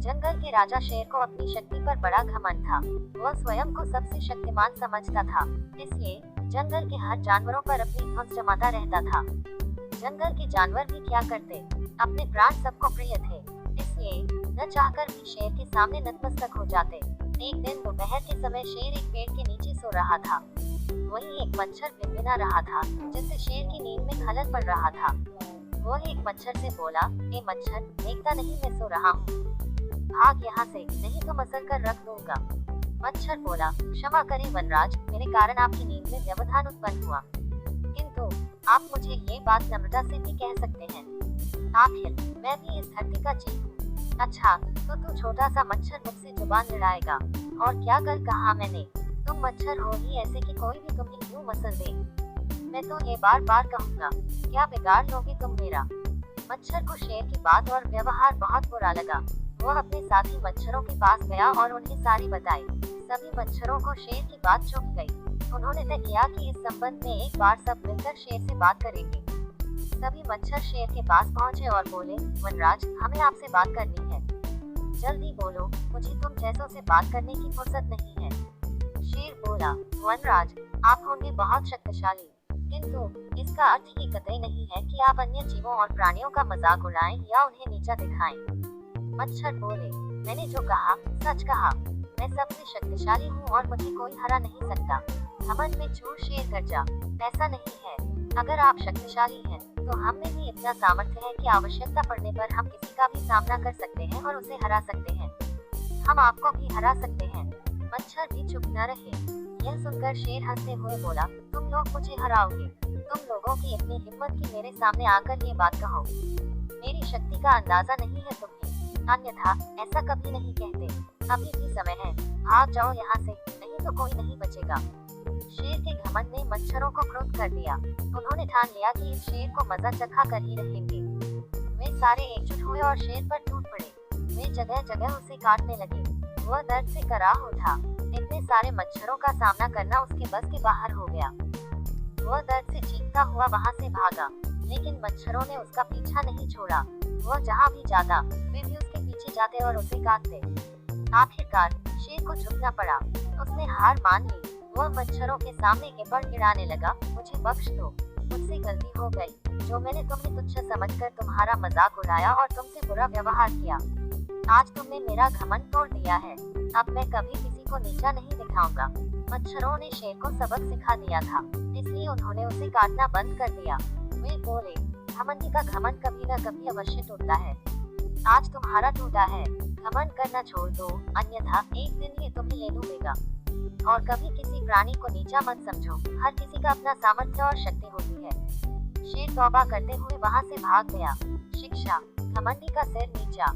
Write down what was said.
जंगल के राजा शेर को अपनी शक्ति पर बड़ा घमंड था। वह स्वयं को सबसे शक्तिमान समझता था, इसलिए जंगल के हर जानवरों पर अपनी धौंस जमाता रहता था। जंगल के जानवर भी क्या करते, अपने प्राण सबको प्रिय थे, इसलिए न चाहकर भी शेर के सामने नतमस्तक हो जाते। एक दिन दोपहर के समय शेर एक पेड़ के नीचे सो रहा था। वहीं एक मच्छर भिनभिना रहा था, जिससे शेर की नींद में खलल पड़ रहा था। वह एक मच्छर से बोला, ए मच्छर, देखता नहीं मैं सो रहा हूँ, भाग यहाँ से, नहीं तो मसल कर रख दूंगा। मच्छर बोला, क्षमा करें वनराज, मेरे कारण आपकी नींद में व्यवधान उत्पन्न हुआ, किंतु आप मुझे ये बात नम्रता से भी कह सकते हैं, आखिर मैं भी इस धरती का जीव हूँ। अच्छा, तो तू छोटा सा मच्छर मुझसे जुबान लड़ाएगा, और क्या कल कहा मैंने, तुम मच्छर हो ही ऐसे कि कोई भी तुम्हें क्यों मसल दे। मैं तो ये बार बार कहूँगा, क्या बिगाड़ लोगे तुम मेरा। मच्छर को शेर की बात और व्यवहार बहुत बुरा लगा। वह अपने साथी मच्छरों के पास गया और उन्हें सारी बताई। सभी मच्छरों को शेर की बात चुभ गई। उन्होंने तय किया कि इस संबंध में एक बार सब मिलकर शेर से बात करेंगे। सभी मच्छर शेर के पास पहुँचे और बोले, वनराज, हमें आपसे बात करनी है, जल्दी बोलो, मुझे तुम जैसों से बात करने की फुर्सत नहीं है। शेर बोला, वनराज, आप होंगे बहुत शक्तिशाली, किंतु इसका अर्थ ये कतई नहीं है कि आप अन्य जीवों और प्राणियों का मजाक उड़ाएं या उन्हें नीचा दिखाएं। मच्छर बोले, मैंने जो कहा सच कहा, मैं सबसे शक्तिशाली हूँ और मुझे कोई हरा नहीं सकता। घमंड में चूर शेर गरजा, ऐसा नहीं है, अगर आप शक्तिशाली हैं तो हम में भी इतना सामर्थ्य है कि आवश्यकता पड़ने पर हम किसी का भी सामना कर सकते हैं और उसे हरा सकते हैं। हम आपको भी हरा सकते हैं। मच्छर भी चुप न रहे। यह सुनकर शेर हंसते हुए बोला, तुम लोग मुझे हराओगे, तुम लोगों की इतनी हिम्मत कि मेरे सामने आकर ये बात कहो। मेरी शक्ति का अंदाजा नहीं है तुम्हें, अन्यथा ऐसा कभी नहीं कहते। अभी भी समय है, भाग जाओ यहाँ से, नहीं तो कोई नहीं बचेगा। शेर के घमंड ने मच्छरों को क्रोध कर दिया। उन्होंने ठान लिया कि इस शेर को मजा चखा कर ही रहेंगे। वे सारे एकजुट हुए और शेर पर टूट पड़े। वे जगह जगह उसे काटने लगे। वह दर्द से कराह उठा। इतने सारे मच्छरों का सामना करना उसके बस के बाहर हो गया। वह दर्द से चीखता हुआ वहाँ से भागा, लेकिन मच्छरों ने उसका पीछा नहीं छोड़ा। वह जहाँ भी जाता, वे भी उसके पीछे जाते और उसे काटते। आखिरकार शेर को झुकना पड़ा। उसने हार मान ली। वह मच्छरों के सामने गिड़गिड़ाने गिड़ाने लगा, मुझे बख्श दो, मुझसे गलती हो गई, जो मैंने तुम्हें तुच्छ समझकर तुम्हारा मजाक उड़ाया और तुमसे बुरा व्यवहार किया। आज तुमने मेरा घमंड तोड़ दिया है, अब मैं कभी किसी को नीचा नहीं दिखाऊंगा। मच्छरों ने शेर को सबक सिखा दिया था, इसलिए उन्होंने उसे काटना बंद कर दिया। वे बोले, घमंडी का घमंड कभी न कभी अवश्य टूटता है। आज तुम्हारा टूटा है, घमंड करना छोड़ दो, अन्यथा एक दिन ये तुम्हें ले डूबेगा। और कभी किसी प्राणी को नीचा मत समझो, हर किसी का अपना सामर्थ्य और शक्ति होती है। शेर तौबा करते हुए वहाँ से भाग गया। शिक्षा, घमंडी का सिर नीचा।